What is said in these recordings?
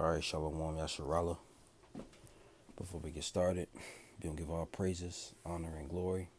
Alright, Shalom Yasharala. Before we get started, we're going to give all praises, honor, and glory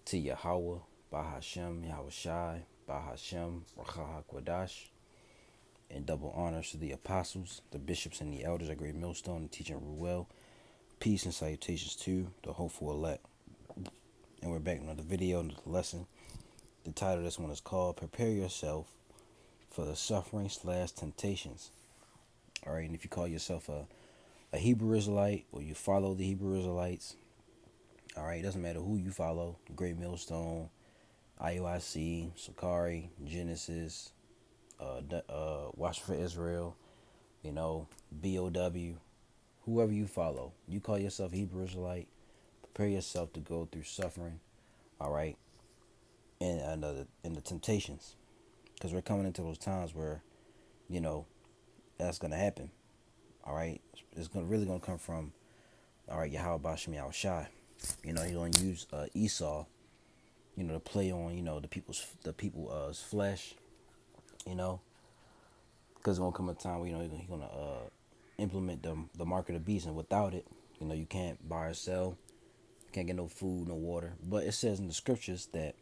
to Yahweh, Bahashem, Yahweh Shai, Bahashem, Racha HaKodash, and double honors to the apostles, the bishops, and the elders at Great Millstone, and teaching Ruel. Peace and salutations to the hopeful elect. And we're back with another video, another lesson. The title of this one is called Prepare Yourself for the Suffering / Temptations. Alright, and if you call yourself a Hebrew Israelite or you follow the Hebrew Israelites, alright, it doesn't matter who you follow, Great Millstone, IUIC, Sakari, Genesis, Watch for Israel, BOW, whoever you follow, you call yourself Hebrew Israelite, prepare yourself to go through suffering, alright, and the temptations, because we're coming into those times where, that's going to happen. All right, it's really gonna come from, all right, Yahweh Bashem Yahweh Shai. He's gonna use Esau, to play on, the people's flesh, because it's gonna come a time where he's gonna implement the mark of the beast, and without it, you can't buy or sell, you can't get no food, no water. But it says in the scriptures that,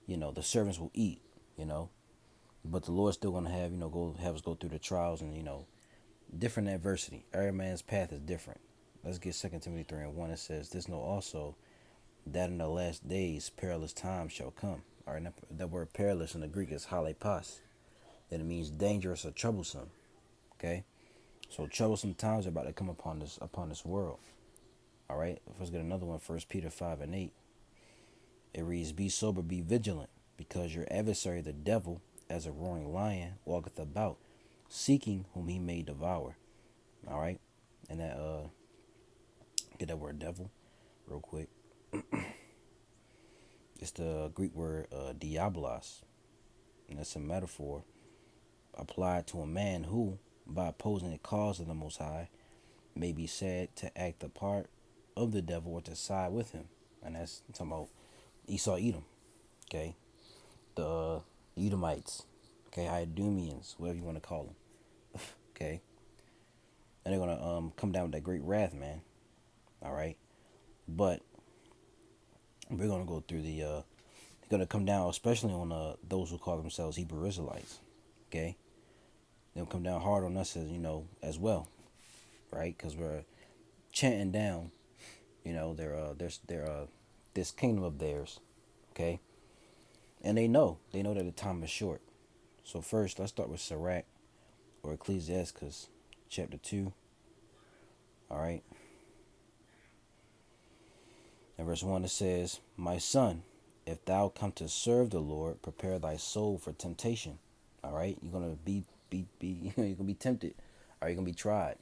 the servants will eat, but the Lord's still gonna have us go through the trials and different adversity. Every man's path is different. Let's get 2 Timothy 3:1. It says, "This know also that in the last days perilous times shall come." All right, that word perilous in the Greek is halepas, and it means dangerous or troublesome. Okay, so troublesome times are about to come upon this world. All right, let's get another one. 1 Peter 5:8. It reads, "Be sober, be vigilant, because your adversary the devil, as a roaring lion, walketh about, seeking whom he may devour." All right, and that get that word devil real quick. It's the Greek word diabolos, and it's a metaphor applied to a man who, by opposing the cause of the Most High, may be said to act the part of the devil or to side with him. And that's talking about Esau, Edom, okay, the Edomites, okay, Idumeans, whatever you want to call them. Okay, and they're gonna come down with that great wrath, man. All right, but we're gonna go through they're gonna come down, especially on those who call themselves Hebrew Israelites. Okay, they'll come down hard on us as well, right? Because we're chanting down, their this kingdom of theirs. Okay, and they know that the time is short. So first, let's start with Sirach or Ecclesiastes chapter 2. All right. In verse 1 it says, "My son, if thou come to serve the Lord, prepare thy soul for temptation." All right, you're gonna be you're gonna be tempted. Are you gonna be tried?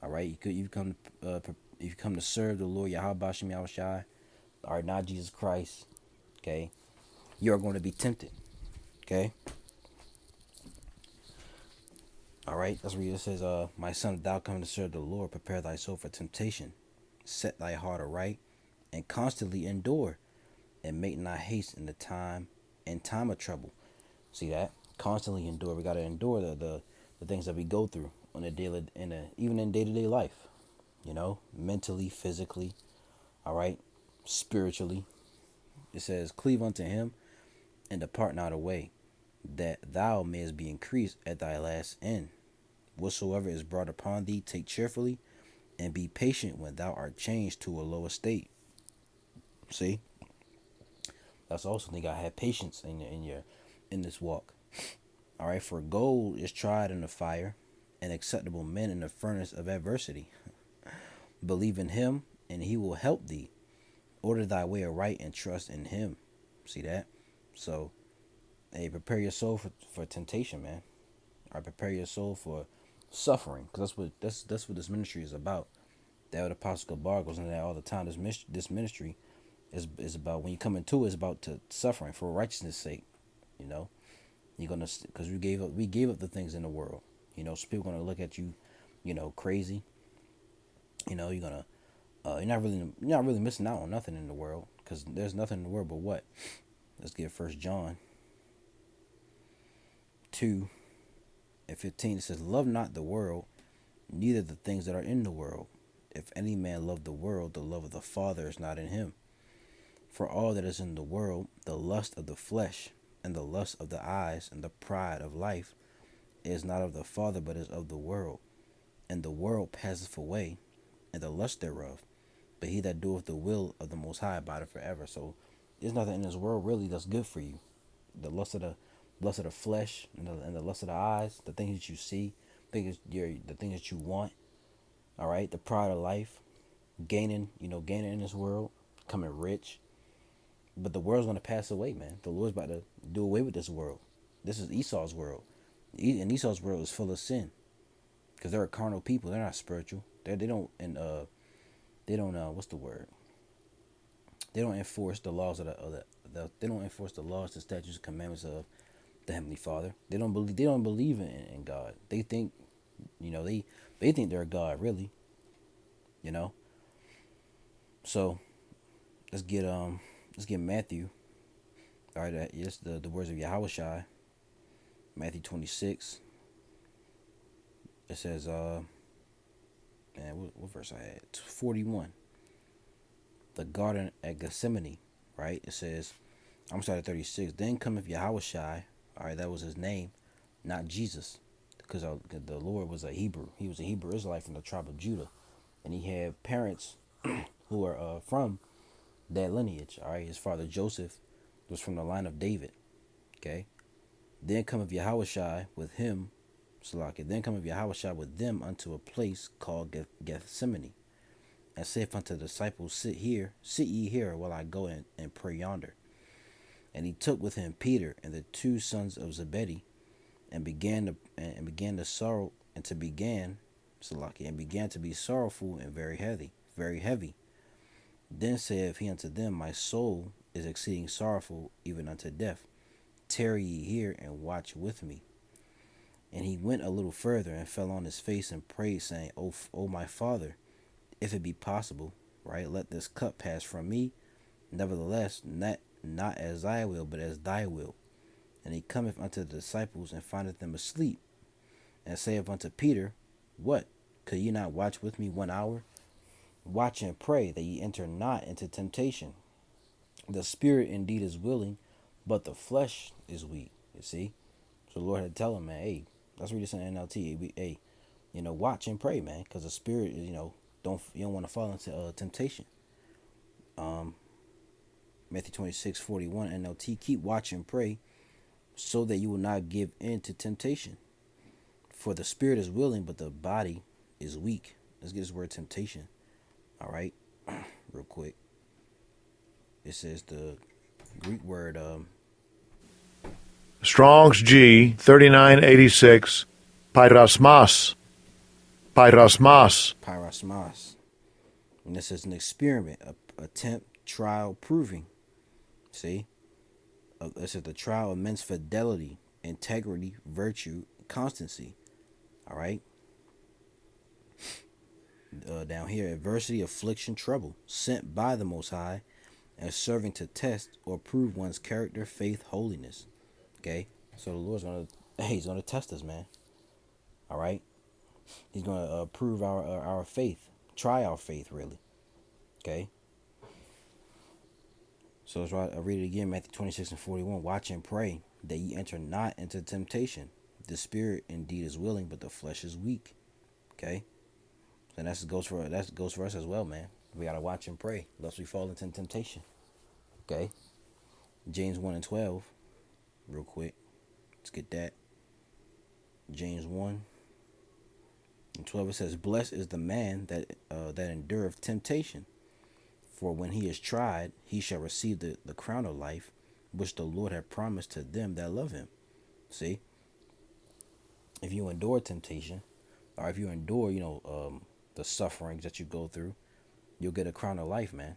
All right, you come if you come to serve the Lord Yahweh Bashem Yahweh Shai, or not Jesus Christ. Okay, you're going to be tempted. Okay. All right, that's where it says, "My son, if thou come to serve the Lord, prepare thy soul for temptation. Set thy heart aright, and constantly endure, and make not haste in time of trouble." See that? Constantly endure. We gotta endure the things that we go through on a daily, even in day-to-day life. Mentally, physically, all right, spiritually. It says, "Cleave unto him, and depart not away, that thou mayest be increased at thy last end. Whatsoever is brought upon thee, take cheerfully, and be patient when thou art changed to a lower state." See, that's also thing. You gotta have patience in this walk. All right, for gold is tried in the fire, and acceptable men in the furnace of adversity. Believe in him, and he will help thee. Order thy way aright, and trust in him. See that? So, hey, prepare your soul for temptation, man. Or prepare your soul for suffering, because that's what this ministry is about. That what Apostle Gabar goes into that all the time. This ministry is about, when you come into it, it's about to suffering for righteousness' sake. You're gonna, because we gave up the things in the world. So people gonna look at you, crazy. You're gonna, you're not really missing out on nothing in the world, because there's nothing in the world but what. Let's get 1 John 2 At 15 it says, "Love not the world, neither the things that are in the world. If any man love the world, the love of the Father is not in him. For all that is in the world, the lust of the flesh, and the lust of the eyes, and the pride of life, is not of the Father, but is of the world. And the world passeth away, and the lust thereof. But he that doeth the will of the Most High abideth forever." So there's nothing in this world really that's good for you. The lust of the flesh, and the lust of the eyes, the things that you see, the things that you want. All right, the pride of life, gaining in this world, becoming rich. But the world's gonna pass away, man. The Lord's about to do away with this world. This is Esau's world, and Esau's world is full of sin because they're a carnal people. They're not spiritual. They don't and they don't what's the word? They don't enforce the laws they don't enforce the laws, the statutes, commandments of the Heavenly Father. They don't believe in God. They think, they think they're God, really. You know. So let's get Matthew. All right, yes, the words of Yahushua, Matthew 26. It says, man, what verse I had? 41. The garden at Gethsemane, right? It says, I'm sorry, 36. Then cometh Yahushua, all right, that was his name, not Jesus, because the Lord was a Hebrew. He was a Hebrew Israelite from the tribe of Judah, and he had parents who are from that lineage. All right, his father Joseph was from the line of David. Okay. Then cometh Yahushua with him, Salaki. Then cometh Yahushua with them unto a place called Gethsemane, and saith unto the disciples, sit ye here while I go and pray yonder. And he took with him Peter and the two sons of Zebedee, and began to sorrow and to began Salaki, and began to be sorrowful and very heavy, very heavy. Then saith he unto them, My soul is exceeding sorrowful, even unto death. Tarry ye here and watch with me. And he went a little further and fell on his face and prayed, saying, O my Father, if it be possible, right, let this cup pass from me. Nevertheless, not as I will, but as thy will. And he cometh unto the disciples and findeth them asleep, and saith unto Peter, What? Could ye not watch with me 1 hour? Watch and pray that ye enter not into temptation. The spirit indeed is willing, but the flesh is weak. You see? So the Lord had to tell him, man, hey, let's read this in NLT. Hey, watch and pray, man, because the spirit is, you don't want to fall into temptation. Matthew 26:41 NLT, keep watch and pray so that you will not give in to temptation. For the spirit is willing, but the body is weak. Let's get this word temptation. All right, real quick. It says the Greek word Strong's G 3986 pyrosmos. Pyrosmos. And this is an experiment, attempt, trial, proving. See? This is the trial of men's fidelity, integrity, virtue, constancy. All right? Down here, adversity, affliction, trouble, sent by the Most High and serving to test or prove one's character, faith, holiness. Okay? So the Lord's he's gonna test us, man. All right? He's gonna prove our faith, try our faith, really. Okay? So let's read it again, Matthew 26:41. Watch and pray that ye enter not into temptation. The spirit indeed is willing, but the flesh is weak. Okay? And that goes for us as well, man. We gotta watch and pray, lest we fall into temptation. Okay? James 1:12. Real quick. Let's get that. James 1:12. It says, Blessed is the man that endureth temptation. For when he is tried, he shall receive the crown of life, which the Lord hath promised to them that love him. See? If you endure temptation, or if you endure, the sufferings that you go through, you'll get a crown of life, man.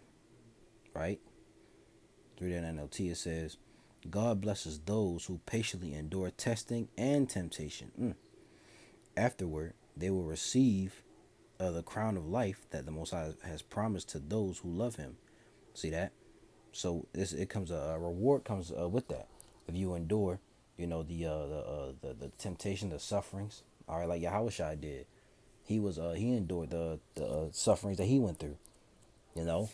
Right? Through that NLT, it says, God blesses those who patiently endure testing and temptation. Afterward, they will receive the crown of life that the Most High has promised to those who love him. See that? So a reward comes with that. If you endure the temptation, the sufferings. All right, like Yahushua did. He endured the sufferings that he went through. You know,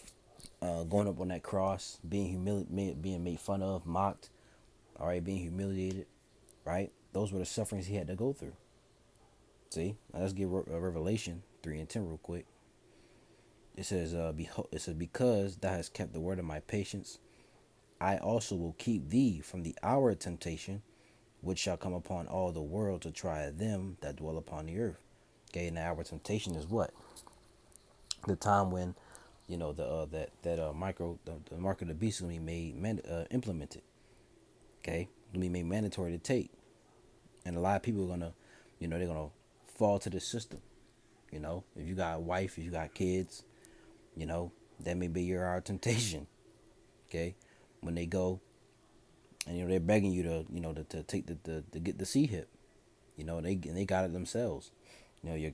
going up on that cross, being being made fun of, mocked. All right, being humiliated. Right, those were the sufferings he had to go through. See, now let's get Revelation 3:10 real quick. It says, it says, because thou hast kept the word of my patience, I also will keep thee from the hour of temptation, which shall come upon all the world to try them that dwell upon the earth. Okay, and the hour of temptation is what? The time when, the mark of the beast is gonna be implemented. Okay, gonna be made mandatory to take, and a lot of people are gonna, they're gonna fall to the system. If you got a wife, if you got kids, that may be your hour of temptation. Okay, when they go and they're begging you to to take to get the C hip. They got it themselves. Your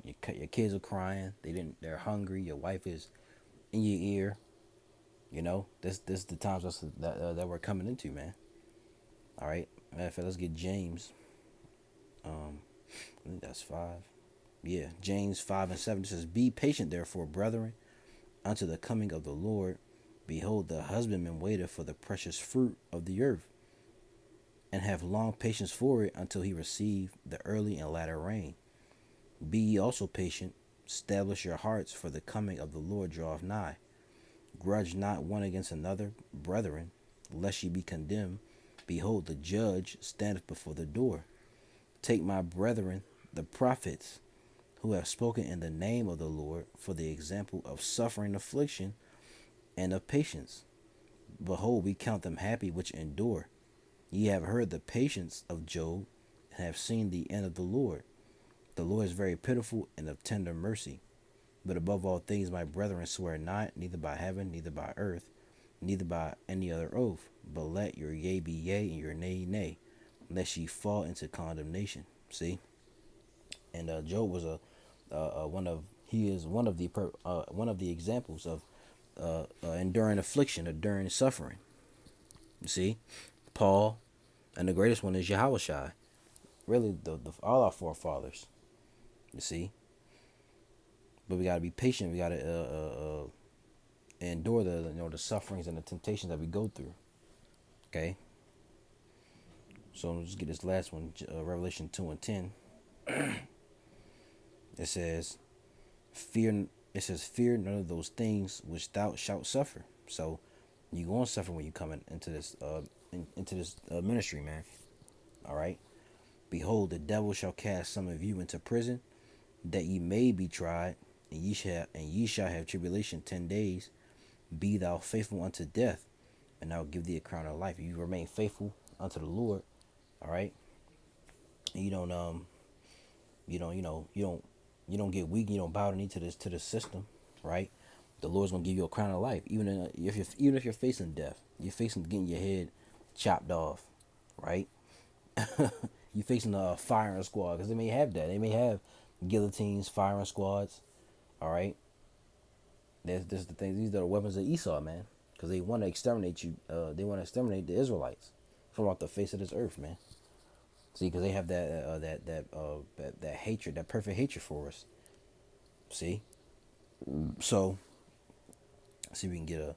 kids are crying. They're hungry. Your wife is in your ear. This the times that we're coming into, man. All right, let's get James. I think that's 5. Yeah, James 5:7 says, "Be patient, therefore, brethren, unto the coming of the Lord. Behold, the husbandman waiteth for the precious fruit of the earth, and have long patience for it until he receive the early and latter rain. Be ye also patient, establish your hearts, for the coming of the Lord draweth nigh. Grudge not one against another, brethren, lest ye be condemned. Behold, the judge standeth before the door. Take my brethren, the prophets, who have spoken in the name of the Lord, for the example of suffering, affliction, and of patience. Behold, we count them happy which endure. Ye have heard the patience of Job, and have seen the end of the Lord. The Lord is very pitiful and of tender mercy. But above all things, my brethren, swear not, neither by heaven, neither by earth, neither by any other oath, but let your yea be yea, and your nay, nay, lest ye fall into condemnation." See, and Job was one of the examples of enduring affliction, enduring suffering. You see, Paul, and the greatest one is Yahushua. Really, all our forefathers. You see, but we gotta be patient. We gotta endure the sufferings and the temptations that we go through. Okay. So let's get this last one, Revelation 2:10. It says, "Fear." It says, "Fear none of those things which thou shalt suffer." So you gonna suffer when you come into this ministry, man. All right. "Behold, the devil shall cast some of you into prison, that ye may be tried, and ye shall have tribulation 10 days. Be thou faithful unto death, and I will give thee a crown of life." If you remain faithful unto the Lord, all right, and you don't get weak, you don't bow the knee to the system, right? The Lord's gonna give you a crown of life, even if you're facing death, you're facing getting your head chopped off, right? You facing a firing squad, because they may have that. They may have guillotines, firing squads, all right. There's the things. These are the weapons of Esau, man, because they want to exterminate you. They want to exterminate the Israelites from off the face of this earth, man. See, because they have that hatred, that perfect hatred for us. See, so see if we can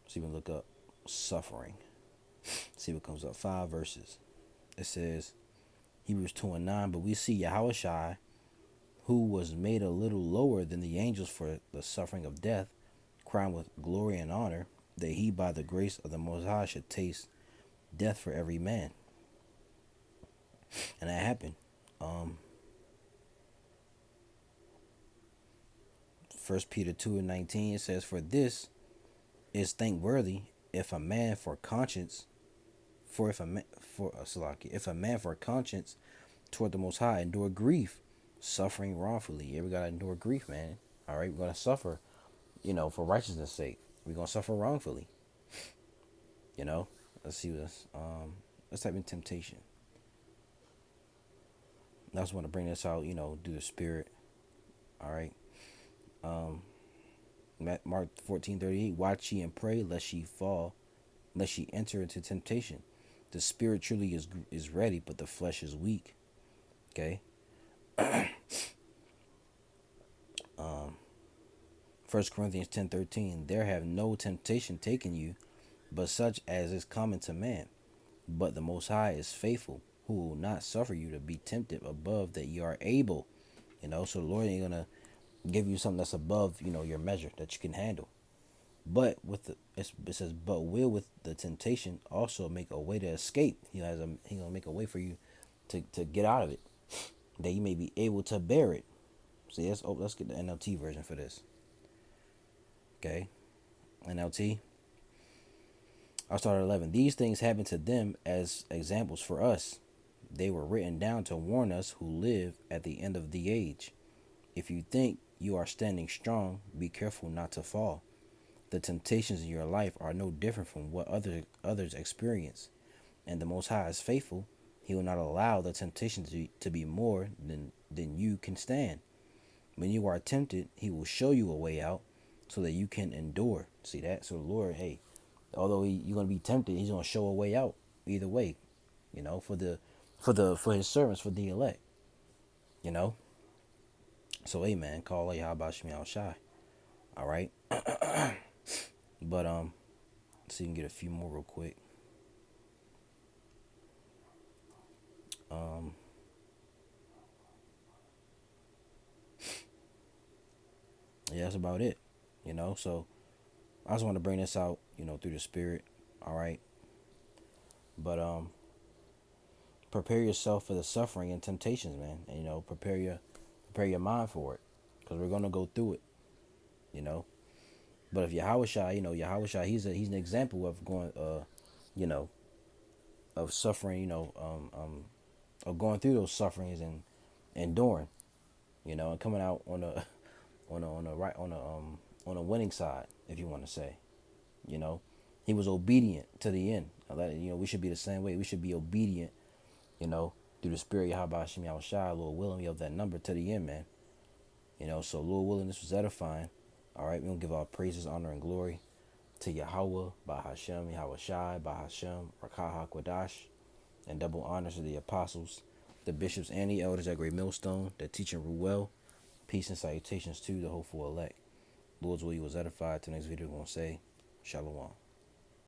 see if we can look up suffering. See what comes up. 5 verses. It says, Hebrews 2:9. "But we see Yahushua, who was made a little lower than the angels for the suffering of death, crowned with glory and honor, that he by the grace of the Most High should taste death for every man." And that happened. 1 Peter 2:19, it says, "For this is thankworthy, if a man for conscience, if a man for conscience toward the Most High endure grief, suffering wrongfully." Yeah, we gotta endure grief, man. All right, we're gonna suffer, for righteousness' sake. We're gonna suffer wrongfully. Let's see this. Let's type in temptation. I just want to bring this out, do the spirit. All right. Mark 14:38. "Watch ye and pray, lest ye enter into temptation. The spirit truly is ready, but the flesh is weak. Okay. 1 Corinthians 10:13. There have no temptation taken you, but such as is common to man. But the Most High is faithful, who will not suffer you to be tempted above that you are able. So the Lord ain't gonna give you something that's above, your measure that you can handle. But it says, but will with the temptation also make a way to escape. He gonna make a way for you to get out of it, that you may be able to bear it. See, let's get the NLT version for this. Okay, NLT. I'll start at 11. These things happened to them as examples for us. They were written down to warn us who live at the end of the age. If you think you are standing strong, be careful not to fall. The temptations in your life are no different from what others experience. And the Most High is faithful. He will not allow the temptation to be more than you can stand. When you are tempted, he will show you a way out so that you can endure. See that? So the Lord, hey, although you're gonna be tempted, he's gonna show a way out either way. For his servants, for the elect. You know. So hey man, call Yahweh Shemi Al Shai. All right. But so you can get a few more real quick. Yeah, that's about it. So I just want to bring this out, through the spirit. All right. But prepare yourself for the suffering and temptations, man. And prepare your mind for it, because we're gonna go through it. You know. But if Yahweh Shai, Yahweh Shai, he's an example of going, of suffering, of going through those sufferings and enduring, and coming out on a on a winning side, if you want to say. He was obedient to the end. We should be the same way. We should be obedient, through the spirit of Yahweh Shem Yahweh Shai, Lord willing, we have that number to the end, man. So Lord willing, this was edifying. All right, we're gonna give our praises, honor, and glory to Yahweh, Bahashem, Yahweh Shai, Bahashem, Rakah HaKodash, and double honors to the apostles, the bishops, and the elders at Great Millstone, that teaching Ruel. Peace and salutations to the hopeful elect. Lord's will you was edified. To the next video, we're going to say, Shalom.